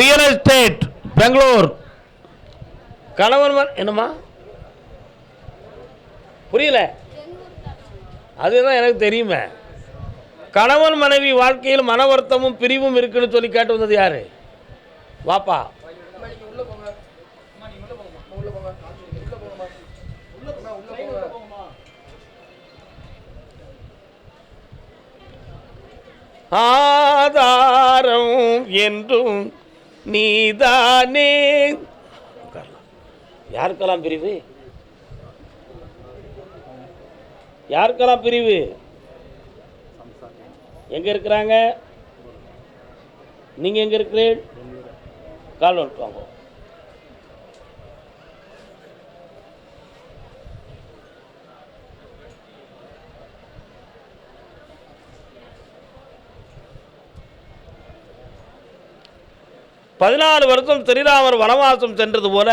Real estate Bangalore. கணவன் என்னம்மா புரியல? அதுதான் எனக்கு தெரியுமே. கணவன் மனைவி வாழ்க்கையில் மன வருத்தமும் பிரிவும் இருக்குன்னு சொல்லி கேட்டு வந்தது யாரு? வாப்பா. ஆதாரம் என்றும் நீதானே. யாருக்கெல்லாம் பிரிவு? யாருக்கெல்லாம் பிரிவு? எங்க இருக்கிறாங்க? நீங்க எங்க இருக்கிறீர்கள்? கால் வந்துட்டு 14 வருஷம் ஸ்ரீராமர் வனவாசம் சென்றது போல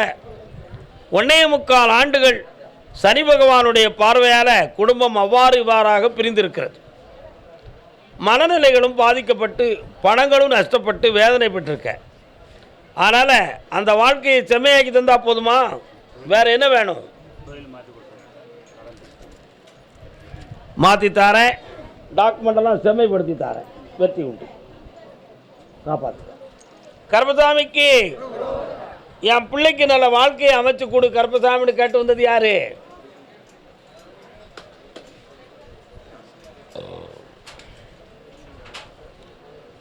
1.25 ஆண்டுகள் சனி பகவானுடைய பார்வையால் குடும்பம் அவ்வாறு இவ்வாறாக பிரிந்திருக்கிறது. மனநிலைகளும் பாதிக்கப்பட்டு பணங்களும் நஷ்டப்பட்டு வேதனைப்பட்டிருக்க. அதனால் அந்த வாழ்க்கையை செம்மையாக்கி தந்தால் போதுமா? வேற என்ன வேணும்? மாற்றி தாரேன், டாக்குமெண்டெல்லாம் செம்மைப்படுத்தி தாரேன், வெற்றி உண்டு, காப்பாற்று. கருப்பசாமிக்கு என் பிள்ளைக்கு நல்ல வாழ்க்கையை அமைச்சு கொடு கருப்பசாமின்னு கேட்டு வந்தது யாரு?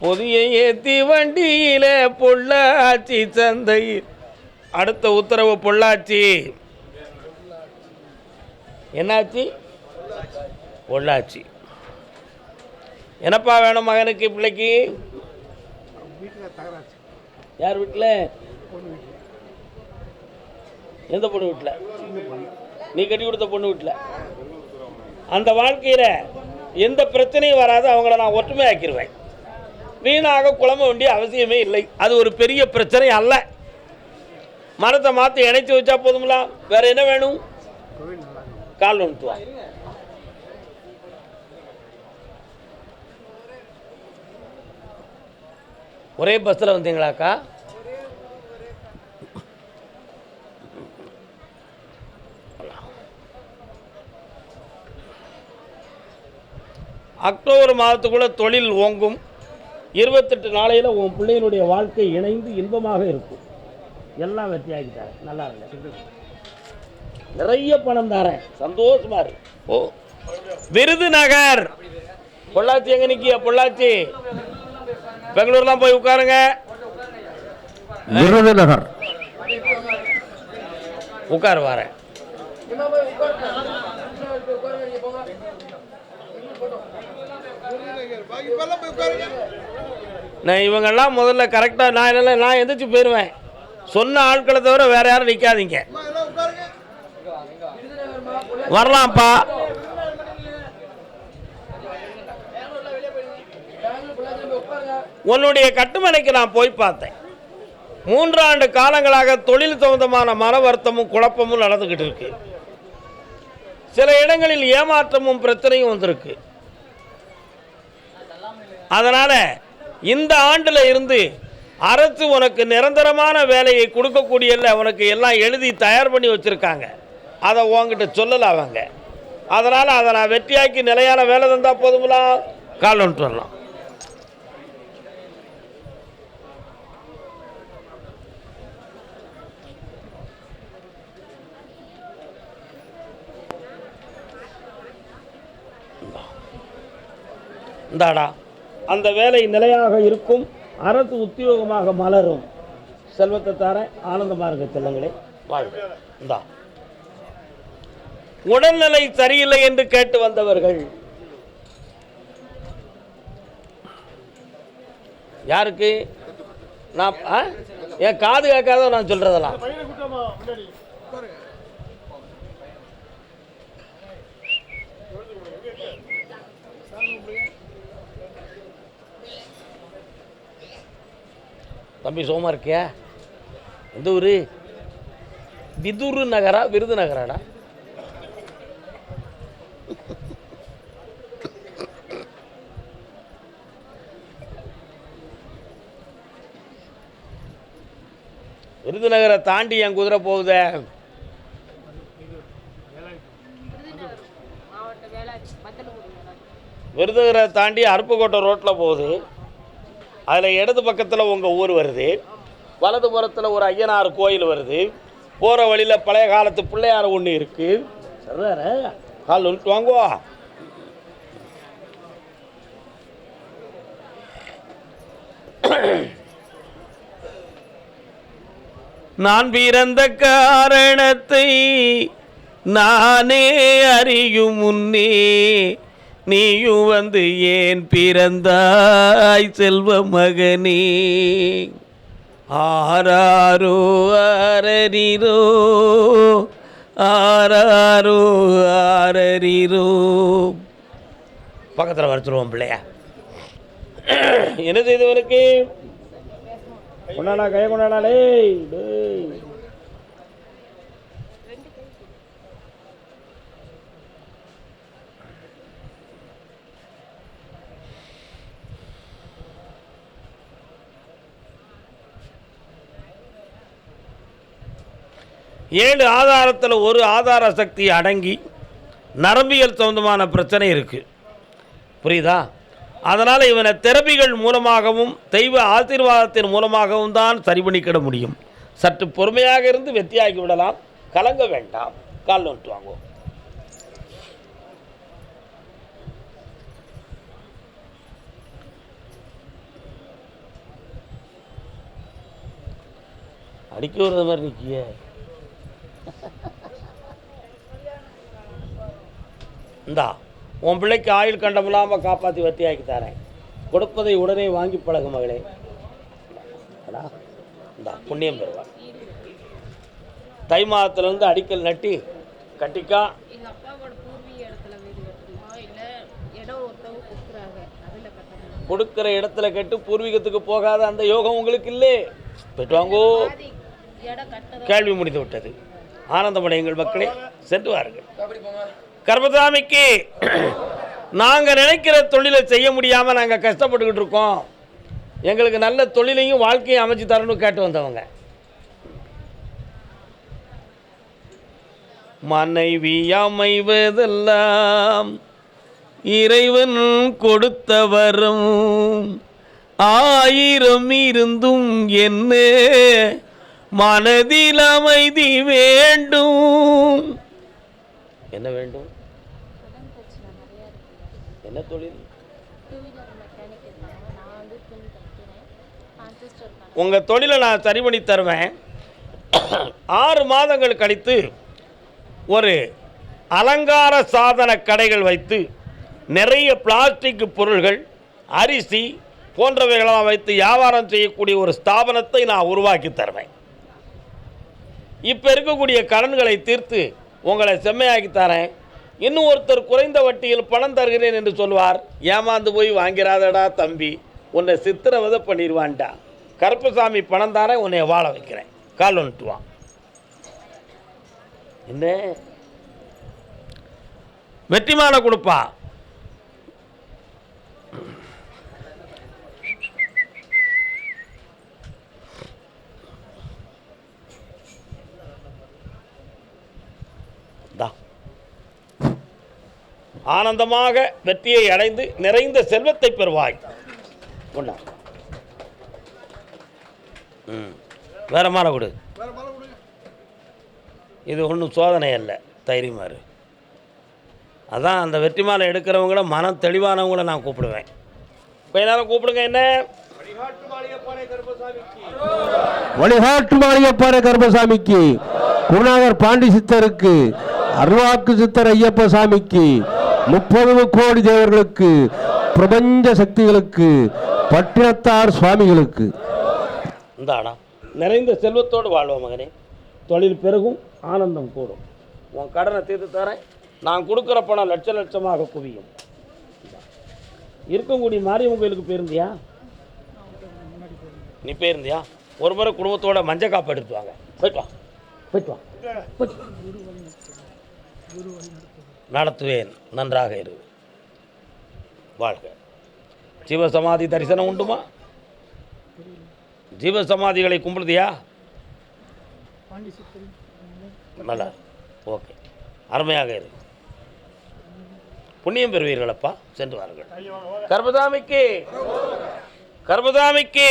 புதிய ஏத்தி வண்டியில பொள்ளாச்சி சந்தையில். அடுத்த உத்தரவு பொள்ளாச்சி. என்னாச்சு? பொள்ளாச்சி. என்னப்பா வேணும் மகனுக்கு பிள்ளைக்கு? யார் வீட்டில்? எந்த பொண்ணு வீட்டில்? நீ கட்டி கொடுத்த பொண்ணு வீட்டில். அந்த வாழ்க்கையில் எந்த பிரச்சனையும் வராது, அவங்கள நான் ஒற்றுமையாக்கிடுவேன். வீணாக குழம்ப வேண்டிய அவசியமே இல்லை. அது ஒரு பெரிய பிரச்சனை அல்ல. மரத்தை மாற்றி இணைச்சி வச்சா போதுங்களா? வேற என்ன வேணும்? கால் ஒன்றுவா. ஒரே பஸ்ஸில் வந்தீங்களாக்கா? அக்டோபர் மாதத்துக்குள்ள தொழில் ஓங்கும். 28 நாளையில் உன் பிள்ளைகளுடைய வாழ்க்கை இணைந்து இன்பமாக இருக்கும். எல்லாம் வெற்றியாகி தரேன். நல்லா இருங்க. நிறைய பணம் தரேன். சந்தோஷமா இருக்கு. ஓ, விருதுநகர். பொள்ளாச்சி எங்க நிக்கிய? பொள்ளாச்சி பெங்களூர்லாம் போய் உட்காருங்க. விருதுநகர் உட்காரு வரேன். நான் இவங்கெல்லாம் முதல்ல கரெக்டாக நான் எந்திரிச்சு போயிடுவேன். சொன்ன ஆட்களை தவிர வேற யாரும் நிற்காதீங்க. வரலாம்ப்பா. உன்னுடைய கட்டுமனைக்கு நான் போய் பார்த்தேன். 3 ஆண்டு காலங்களாக தொழில் சம்பந்தமான மன வருத்தமும் குழப்பமும் நடந்துகிட்டு இருக்கு. சில இடங்களில் ஏமாற்றமும் பிரச்சனையும் வந்திருக்கு. அதனால இந்த ஆண்டில் இருந்து அரசு உனக்கு நிரந்தரமான வேலையை கொடுக்கக்கூடிய உனக்கு எல்லாம் எழுதி தயார் பண்ணி வச்சிருக்காங்க. அதை உங்ககிட்ட சொல்லல அவங்க. அதனால அதை நான் வெற்றியாக்கி நிலையான வேலை தந்தா போதுங்களா? கால் வந்துட்டு வரலாம். இந்தாடா, அந்த வேலை நிலையாக இருக்கும். அரசு உத்தியோகமாக மலரும். செல்வத்தை தார ஆனந்தமாக இருக்க செல்லங்களே. வாழ்க. இந்தா, உடல்நிலை சரியில்லை என்று கேட்டு வந்தவர்கள் யாருக்கு? நான் என் காது கேட்காத நான் சொல்றதெல்லாம். தம்பி சோமா இருக்கியா? எந்த ஊரு? விதுரு நகரா விருதுநகராடா? விருதுநகரை தாண்டி என் குதிரை போகுதே. விருதுநகரை தாண்டி அருப்புக்கோட்டை ரோட்டில் போகுது. அதில் இடது பக்கத்தில் உங்கள் ஊர் வருது, வலதுபுறத்தில் ஒரு ஐயனார் கோயில் வருது. போகிற வழியில் பழைய காலத்து பிள்ளையார் ஒன்று இருக்குது. சரிதானே? கால் விட்டு வாங்குவா. நான் பிறந்த காரணத்தை நானே அறியும் முன்னே நீயும் வந்து ஏன் பிறந்தாய் செல்வ மகனே. ஆராரோ ஆரரிரோ ஆராரோ ஆரரிரோ. பக்கத்தில் வரைச்சிருவோம் பிள்ளையா. என்ன செய்தவனுக்கு கொண்டாடா, கையை கொண்டாடா. டேய் டேய், 7 ஆதாரத்தில் ஒரு ஆதார சக்தி அடங்கி நரம்பியல் சம்பந்தமான பிரச்சனை இருக்குது. புரியுதா? அதனால் இவனை தெரபிகள் மூலமாகவும் தெய்வ ஆசீர்வாதத்தின் மூலமாகவும் தான் சரி பண்ணிக்கிட முடியும். சற்று பொறுமையாக இருந்து வெற்றியாகி விடலாம். கலங்க வேண்டாம். கால் நோட்டு வாங்குவோம். அடிக்க விடுற மாதிரி நிற்கிய. இந்தா உன் பிள்ளைக்கு ஆயுள் கண்டம் இல்லாமல் காப்பாற்றி வத்தியாக்கி தரேன். கொடுப்பதை உடனே வாங்கி பழகு மகளே. இந்தா புண்ணியம் பெறுவார். தை மாதத்துலேருந்து அடிக்கல் நட்டி கட்டிக்கா. கொடுக்குற இடத்துல கட்டு பூர்வீகத்துக்கு போகாத அந்த யோகம் உங்களுக்கு இல்லை. போயிட்டு வாங்கோ. கேள்வி முடிந்து விட்டது. ஆனந்தமடையுங்கள் மக்களே, சென்று வாருங்கள். கர்மசாமிக்கு நாங்கள் நினைக்கிற தொழிலை செய்ய முடியாமல் நாங்கள் கஷ்டப்பட்டுக்கிட்டு இருக்கோம். எங்களுக்கு நல்ல தொழிலையும் வாழ்க்கையும் அமைச்சு தரணும்னு கேட்டு வந்தவங்க. மனைவி அமைவதெல்லாம் இறைவன் கொடுத்த வரம், 1000 இருந்தும் என்ன மனதில் அமைதி வேண்டும். என்ன வேண்டும்? என்ன தொழில்? உங்கள் தொழிலை நான் சரி பண்ணி தருவேன். 6 மாதங்கள் கழித்து ஒரு அலங்கார சாதன கடைகள் வைத்து நிறைய பிளாஸ்டிக் பொருள்கள், அரிசி போன்றவைகளெல்லாம் வைத்து வியாபாரம் செய்யக்கூடிய ஒரு ஸ்தாபனத்தை நான் உருவாக்கி தருவேன். இப்போ இருக்கக்கூடிய கடன்களை தீர்த்து உங்களை செம்மையாக்கி தரேன். இன்னும் ஒருத்தர் குறைந்த வட்டியில் பணம் தருகிறேன் என்று சொல்வார். ஏமாந்து போய் வாங்கிறாதடா தம்பி, உன்னை சித்திரவதை பண்ணிடுவான்டா. கருப்பசாமி பணம் தாரேன், உன்னை வாழ வைக்கிறேன். கால் ஒன்றுவான். என்ன வெற்றிமான கொடுப்பா. ஆனந்தமாக வெற்றியை அடைந்து நிறைந்த செல்வத்தை பெறுவாய். வேற மாலை கொடு. இது ஒன்றும் சோதனை அல்ல, தைரியமாரு. அதான் அந்த வெற்றி மாலை எடுக்கிறவங்கள மனம் தெளிவானவங்கள நான் கூப்பிடுவேன். கொஞ்ச நேரம் கூப்பிடுங்க. என்ன வழிகாட்டு மாளிகைப்பாறை கருப்பசாமிக்கு, குருநாதர் பாண்டி சித்தருக்கு, அருள்வாக்கு சித்தர் ஐயப்ப சாமிக்கு, 30 கோடி தேவர்களுக்கு, பிரபஞ்ச சக்திகளுக்கு, பட்டினத்தார் சுவாமிகளுக்கு இந்தாடா நிறைந்த செல்வத்தோடு வாழ்வோம் மகனே. தொழில் பெருகும், ஆனந்தம் கூடும். உன் கடனை தீர்த்து தரேன். நான் கொடுக்குற பணம் லட்ச லட்சமாக குவியும். இருக்கக்கூடிய மாரியம்மன் கோயிலுக்கு போயிருந்தியா? நீ போயிருந்தியா? ஒரு முறை குடும்பத்தோட மஞ்சள் காப்பு எடுத்துவாங்க. போயிட்டு வா, போயிட்டு வா, நடத்துவேன். நன்றாக இரு, வாழ்க. ஜீவசமாதி தரிசனம் உண்டுமா? ஜீவசமாதிகளை கும்பிடுதியா? நல்லா ஓகே, அருமையாக இருக்கு. புண்ணியம் பெறுவீர்களப்பா, சென்று வாருங்கள். கர்மதாமிக்கு கர்மதாமிக்கு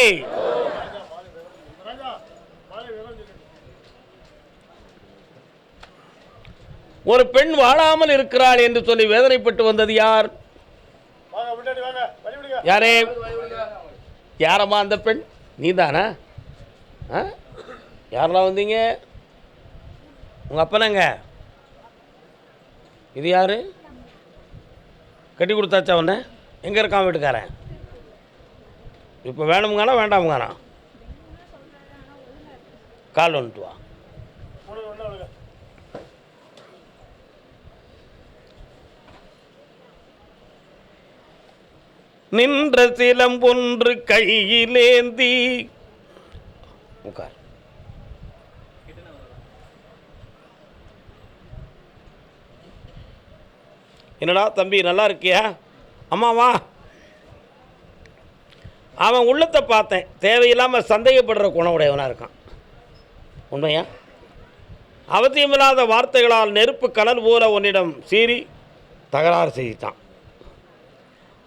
ஒரு பெண் வாழாமல் இருக்கிறாள் என்று சொல்லி வேதனைப்பட்டு வந்தது யார்? யாரே? யாரம்மா அந்த பெண்? நீதானா? யாரெல்லாம் வந்தீங்க? உங்கள் அப்பனங்க? இது யாரு? கட்டி கொடுத்தாச்சா உன்ன? எங்கே இருக்கான் வீட்டுக்காரன்? இப்போ வேணுமுங்கானா வேண்டாமுங்கானா? கால் வந்துட்டு வா. நின்ற சிலம்பொன்று கையிலேந்தி உட்கார். என்னடா தம்பி நல்லா இருக்கியா? அம்மாவா? அவன் உள்ளத்தை பார்த்தேன், தேவையில்லாமல் சந்தேகப்படுற குணவுடையவனாக இருக்கான். உண்மையா? அவசியமில்லாத வார்த்தைகளால் நெருப்பு கடல் போல உன்னிடம் சீறி தகராறு செய்தான்.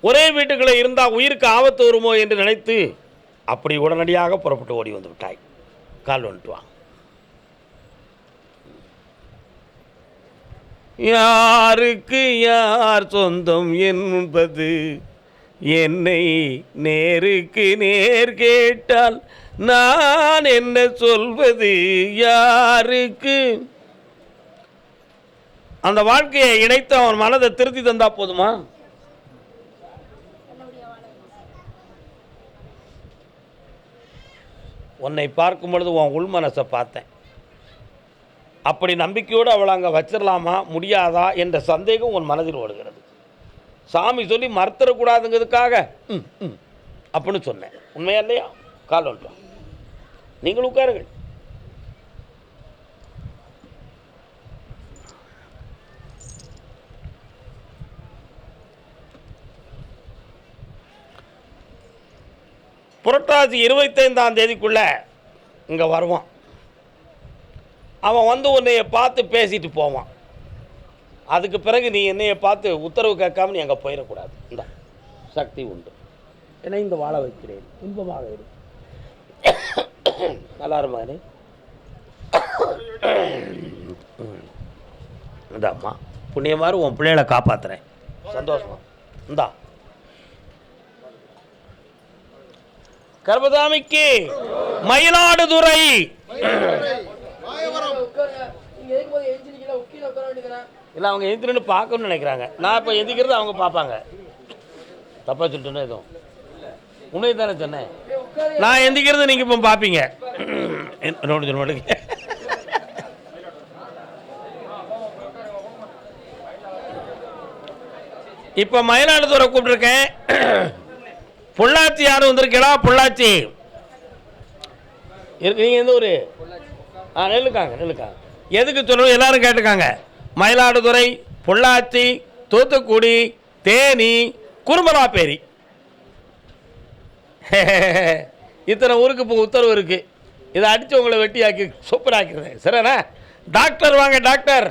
ஒரே வீட்டுக்குள்ளே இருந்தால் உயிருக்கு ஆபத்து வருமோ என்று நினைத்து அப்படி உடனடியாக புறப்பட்டு ஓடி வந்து விட்டாய். கால் வந்துட்டு வா. யாருக்கு யார் சொந்தம் என்பது என்னை நேருக்கு நேர் கேட்டால் நான் என்ன சொல்வது? யாருக்கு? அந்த வாழ்க்கையை இணைத்து அவன் மனதை திருத்தி தந்தா போதுமா? உன்னை பார்க்கும் பொழுது உன் உள் மனசை பார்த்தேன். அப்படி நம்பிக்கையோடு அவளை அங்கே வச்சிடலாமா முடியாதா என்ற சந்தேகம் உன் மனதில் ஓடுகிறது. சாமி சொல்லி மறுத்தரக்கூடாதுங்கிறதுக்காக அப்படின்னு சொன்னேன். உண்மையா இல்லையா? கால் வந்துட்டோம். நீங்கள் உட்காருங்கள். புரட்டாசி 25ஆம் தேதிக்குள்ள இங்கே வருவான். அவன் வந்து உன்னைய பார்த்து பேசிட்டு போவான். அதுக்கு பிறகு நீ என்னைய பார்த்து உத்தரவு கேட்காம நீ அங்கே போயிடக்கூடாது. இந்த சக்தி உண்டு. என்னை இந்த வாழ வைக்கிறேன், இன்பமாக இரு. நல்லா இருமாரு. இந்தாம்மா புண்ணியமாரு உன் பிள்ளைகளை காப்பாற்றுறேன். சந்தோஷமா இந்தா. கர்மதாமிக்கு மயிலாடுதுறை. இல்லை அவங்க எந்திரன்னு பார்க்கணும்னு நினைக்கிறாங்க. நான் இப்போ எந்திக்கிறது அவங்க பார்ப்பாங்க. தப்பா சொல்லிட்டேன்னா எதுவும் உண்மையை தானே சொன்னேன். நான் எந்திக்கிறது நீங்கள் இப்போ பார்ப்பீங்க. நோட்டு சொல்ல மாட்டேங்க. இப்போ மயிலாடுதுறை கூப்பிட்டுருக்கேன். பொள்ளாச்சி யாரும் வந்திருக்கீங்களா? பொள்ளாச்சி இருக்கு. நீங்கள் எந்த ஊர்? நெல்லுக்காங்க. நெல்லுக்காங்க எதுக்கு சொல்லணும் எல்லாரும் கேட்டுக்காங்க. மயிலாடுதுறை, பொள்ளாச்சி, தூத்துக்குடி, தேனி, குறும்பலாப்பேரி, இத்தனை ஊருக்கு இப்போ உத்தரவு இருக்குது. இதை அடித்து உங்களை வெட்டியாக்கி சூப்பராக்கிறேன். சரிண்ணா? டாக்டர் வாங்க. டாக்டர்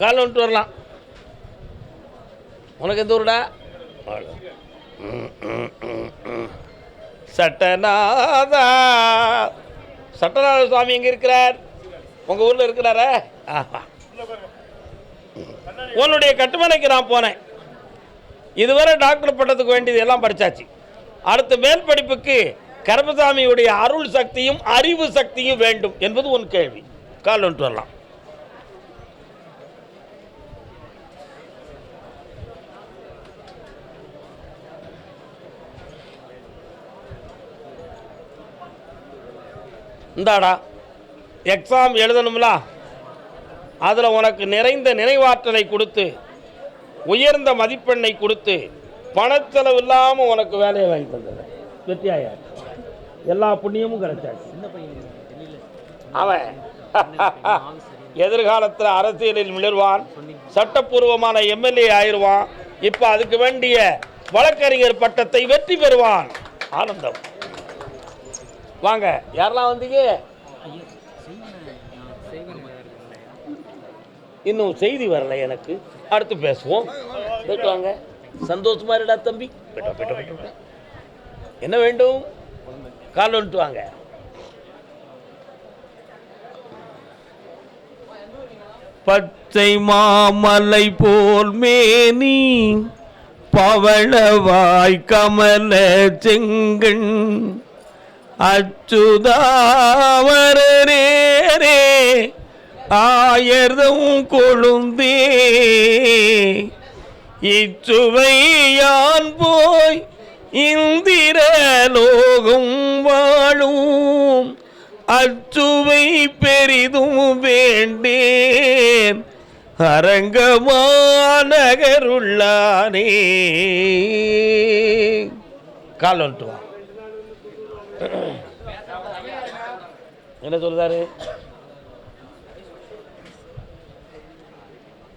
கால் வந்துட்டு வரலாம். உனக்கு எந்த ஊருடா? சட்டநாதா. சட்டநாத சுவாமி எங்கே இருக்கிறார்? உங்கள் ஊரில் இருக்கிறாரா? உன்னுடைய கட்டுமனைக்கு நான் போனேன். இதுவரை டாக்டர் பட்டத்துக்கு வேண்டியது எல்லாம் படித்தாச்சு. அடுத்த மேல் படிப்புக்கு கர்மசாமியுடைய அருள் சக்தியும் அறிவு சக்தியும் வேண்டும் என்பது உன் கேள்வி. கால் வந்துட்டு வரலாம். இந்தாடா எக்ஸாம் எழுதணும்ல, அதில் உனக்கு நிறைந்த நினைவாற்றலை கொடுத்து உயர்ந்த மதிப்பெண்ணை கொடுத்து பணச்செலவு இல்லாமல் உனக்கு வேலையை வாங்கி தந்தது வெற்றியாயா. எல்லா புண்ணியமும் கிடைச்சாச்சு. அவன் எதிர்காலத்தில் அரசியலில் மிளர்வான், சட்டப்பூர்வமான எம்எல்ஏ ஆயிடுவான். இப்போ அதுக்கு வேண்டிய வழக்கறிஞர் பட்டத்தை வெற்றி பெறுவான். ஆனந்தம். வாங்க, யாரெல்லாம் வந்தீங்க? இன்னும் செய்தி வரல எனக்கு. அடுத்து பேசுவோம். போயிட்டு வாங்க. சந்தோஷமா இருடா தம்பி. என்ன வேண்டும்? கால் வந்துட்டு வாங்க. பச்சை மாமலை போல் மேனி பவளவாய் கமல செங்கண் அச்சுதாவரே ஆயர்தம் கொழுந்தே இச்சுவையான் போய் இந்திர லோகம் வாழும் அச்சுவை பெரிதும் வேண்டேன் அரங்கமாநகருள்ளானே. கால் வந்துட்டு வா. என்ன சொல்றாரு?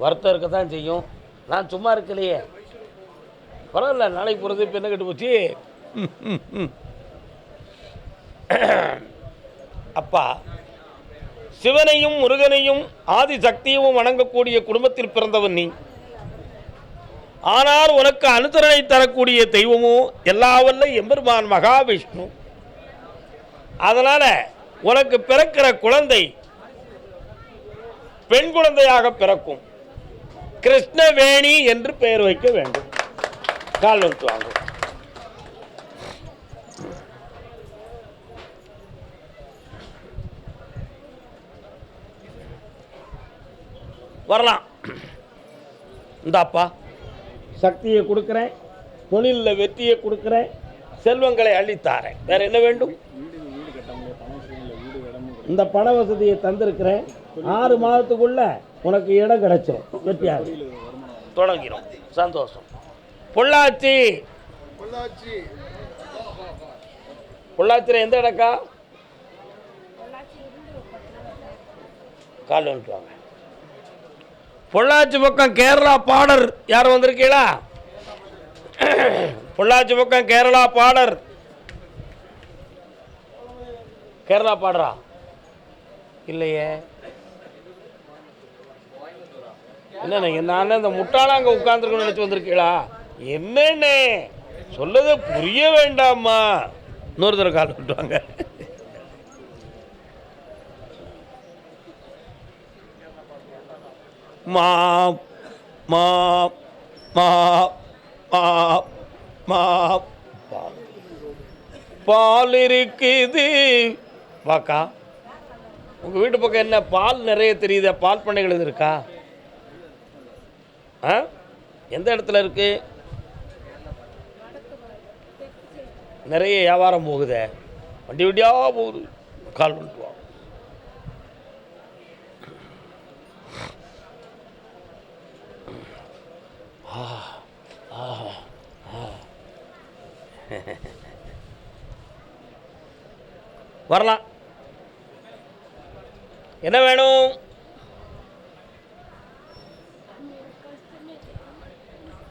வருத்தம் இருக்கத்தான் செய்யும். நான் சும்மா இருக்கலையே, பரவாயில்ல. நாளைக்கு போகிறது இப்போ என்ன கட்டு போச்சு? அப்பா, சிவனையும் முருகனையும் ஆதி சக்தியும் வணங்கக்கூடிய குடும்பத்தில் பிறந்தவன் நீ. ஆனால் உனக்கு அனுசரணை தரக்கூடிய தெய்வமோ எல்லாவல்ல எம்பெருமான் மகாவிஷ்ணு. அதனால உனக்கு பிறக்கிற குழந்தை பெண் குழந்தையாக பிறக்கும். கிருஷ்ணவேணி என்று பெயர் வைக்க வேண்டும். கால் வந்து வாங்க. வரலாம். இந்தாப்பா, சக்தியை கொடுக்குறேன், தொழிலில் வெற்றியை கொடுக்குறேன், செல்வங்களை அள்ளித்தாரேன். வேற என்ன வேண்டும்? இந்த பண வசதியை தந்திருக்கிறேன். 6 மாதத்துக்குள்ள உனக்கு இடம் கிடைச்சிடும். வெற்றியாக தொடங்கிறோம். சந்தோஷம். பொள்ளாச்சி. பொள்ளாச்சியில் எந்த இடக்கா? கால் வந்துட்டு வாங்க. பொள்ளாச்சி பக்கம் கேரளா பாடர் யார் வந்திருக்கீங்களா? பொள்ளாச்சி பக்கம் கேரளா பாடர். கேரளா பாடரா? இல்லையே. என்ன நான் இந்த முட்டாளா அங்கே உட்கார்ந்துருக்கணும்னு நினச்சி வந்திருக்கீங்களா? என்னன்னு சொல்லதை புரிய வேண்டாமா? இன்னொரு தடவை கால் விட்டுவாங்க. மா மா மா மா மா பால் இருக்குது. வாக்கா, உங்கள் வீட்டு பக்கம் என்ன பால் நிறைய தெரியுது? பால் பண்ணைகள் எது இருக்கா? ஆ, எந்த இடத்துல இருக்கு? நிறைய வியாபாரம் போகுதே, வண்டி வண்டியாக போகுது. கால் பண்ணிட்டு வா. வரலாம். என்ன வேணும்?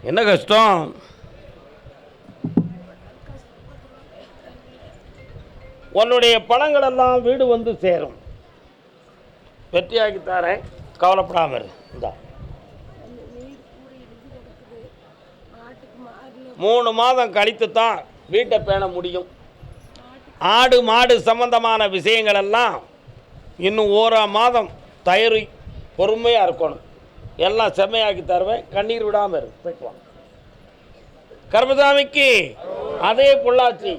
என்ன கஷ்டம்? உன்னுடைய பணங்கள் எல்லாம் வீடு வந்து சேரும். வெற்றியாக்கி தரேன், கவலைப்படாமல் இரு. இந்தா 3 மாதம் கழித்து தான் வீட்டை பேண முடியும். ஆடு மாடு சம்பந்தமான விஷயங்கள் எல்லாம் இன்னும் 1 மாதம் தயாரி பொறுமையாக இருக்கணும். எல்லாம் செம்மையாக்கி தருவேன். கண்ணீர் விடாமல் இருக்கு. போய்க்குவாங்க. கர்மசாமிக்கு அதே பொள்ளாச்சி,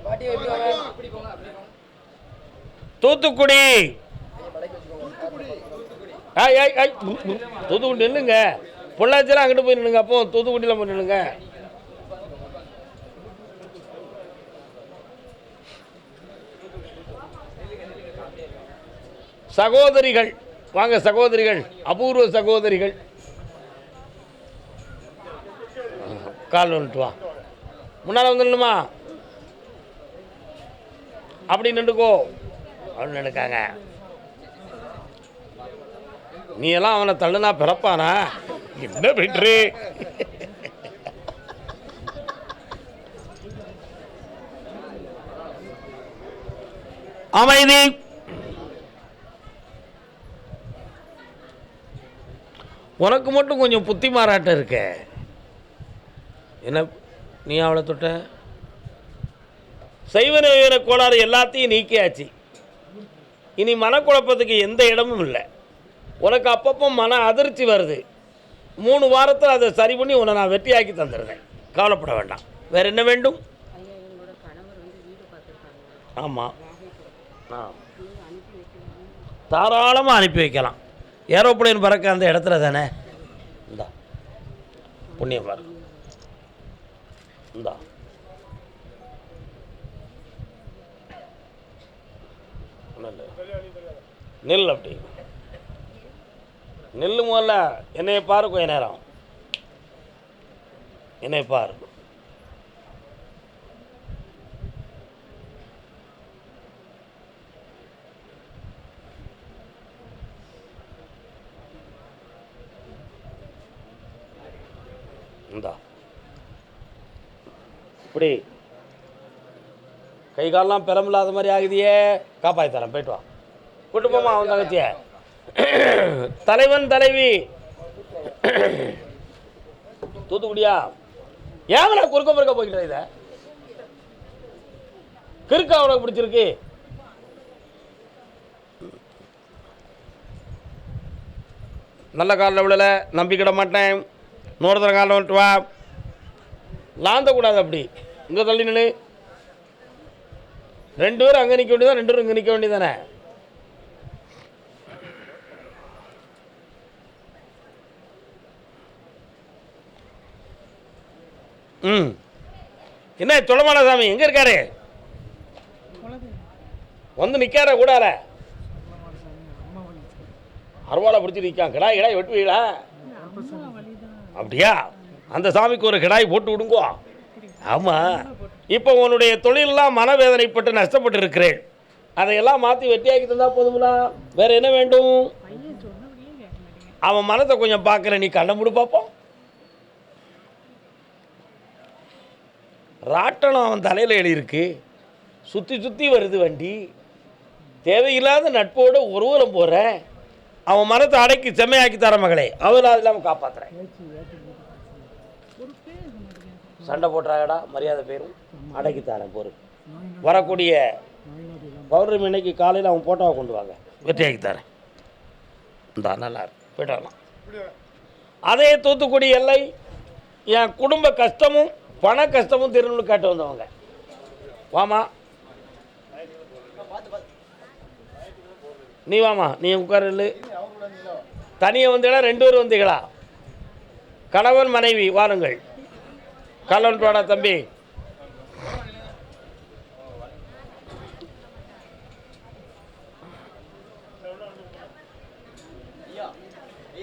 தூத்துக்குடி. தூத்துக்குடி நில்லுங்க. பொள்ளாச்சியில் அங்கிட்டு போய் நில்லுங்க. அப்போ தூத்துக்குடியில் போய் நில்லுங்க. சகோதரிகள் வாங்க. சகோதரிகள், அபூர்வ சகோதரிகள். கால் வந்துட்டு வா. முன்னால் வந்து நின்னுமா? அப்படி நின்றுக்கோ. அப்படின்னு நினைக்காங்க. நீ எல்லாம் அவனை தள்ளுனா பிறப்பானா? என்ன பெற்று அமைதி. உனக்கு மட்டும் கொஞ்சம் புத்தி மாறாட்டம் இருக்க. என்ன நீ அவளை தொட்ட? செய்வன கோளாறு எல்லாத்தையும் நீக்கியாச்சு. இனி மனக்குழப்பத்துக்கு எந்த இடமும் இல்லை. உனக்கு அப்பப்போ மன அதிர்ச்சி வருது. 3 வாரத்தில் அதை சரி பண்ணி உன்னை நான் வெற்றியாக்கி தந்துடுறேன். கவலைப்பட வேண்டாம். வேறு என்ன வேண்டும்? ஆமாம், தாராளமாக அனுப்பி வைக்கலாம். ஏரோப்ளேன் பறக்க அந்த இடத்துல தானே. இந்தா புண்ணியம் பாரு. இந்தா நெல். அப்படி நெல். முதல்ல என்னைய பாரு. கொஞ்ச நேரம் என்னை பாரு. இந்தா இப்படி கை காலெலாம் பெறமில்லாத மாதிரி ஆகுதியே. காப்பாற்றி தரேன். போய்ட்டு வா. குடும்பமாக அவன் தங்கச்சிய. தலைவன் தலைவி தூத்துக்குடியா? ஏன் குறுக்க முறுக்க போய்கிட்ட? இதை கிறுக்கா உனக்கு பிடிச்சிருக்கு? நல்ல காலில் விழல, நம்பிக்கிட மாட்டேன். நூறுதர காலில் வந்துட்டு வா. லாந்தக்கூடாது. அப்படி இங்கே தள்ளி நின்று 2 பேரும் அங்கே நிற்க வேண்டியதான், 2 பேரும் இங்கே நிற்க வேண்டியதானே. என்ன தொலைமால சாமி எங்கே இருக்காரு? வந்து நிற்கார கூடார. அருவாளை பிடிச்சி நிற்கான். கிடாய் வெட்டுவீங்களா? அப்படியா? அந்த சாமிக்கு ஒரு கிடாய் போட்டு விடுங்கோ. ஆமாம். இப்போ உன்னுடைய தொழிலெலாம் மனவேதனைப்பட்டு நஷ்டப்பட்டு இருக்கிறேன். அதையெல்லாம் மாற்றி வெட்டியாக்கி தந்தால் போதுங்களா? வேறு என்ன வேண்டும்? அவன் மனத்தை கொஞ்சம் பார்க்குற. நீ கண்ணை மூடு பார்ப்போம். ராட்டணம் அவன் தலையில் எழுதியிருக்கு. சுற்றி சுற்றி வருது வண்டி. தேவையில்லாத நட்போடு ஒருவரம் போகிற. அவன் மனத்தை அடக்கி செம்மையாக்கி தர மகளே. அவள் அது இல்லாமல் காப்பாற்றுறேன். சண்டை போட்டுறாங்கடா. மரியாதை பேரும் அடக்கி தரேன். பொறு. வரக்கூடிய பௌர்ணமி இன்னைக்கு காலையில் அவன் போட்டோவை கொண்டு வாங்க. வெற்றியாக்கி தரேன். இந்தா நல்லா இருக்கு. போய்ட்டு வரலாம். அதே தூத்துக்குடி எல்லை. என் குடும்ப கஷ்டமும் பண கஷ்டமும் திருநூல் காட்டு வந்தவங்க. வாமா, நீ வாமா. நீ உட்காரு. தனியாக வந்தீங்களா? 2 பேர் வந்தீங்களா? கணவன் மனைவி வாருங்கள். கலன் பாடா தம்பி.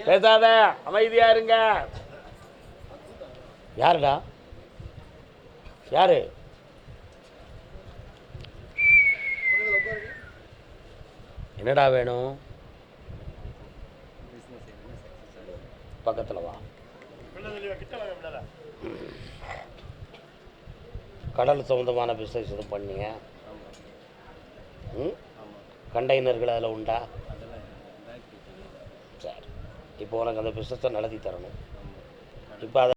பேசாத, அமைதியா இருங்க. யாருடா? யாரு? என்னடா வேணும்? பக்கத்தில் வா. கடல் சம்மந்தமான பிஸ்னஸ் எதுவும் பண்ணீங்க? கண்டெய்னர்கள் அதில் உண்டா? சரி, இப்போ உனக்கு அந்த பிஸ்னஸை நடத்தி தரணும். இப்போ அதை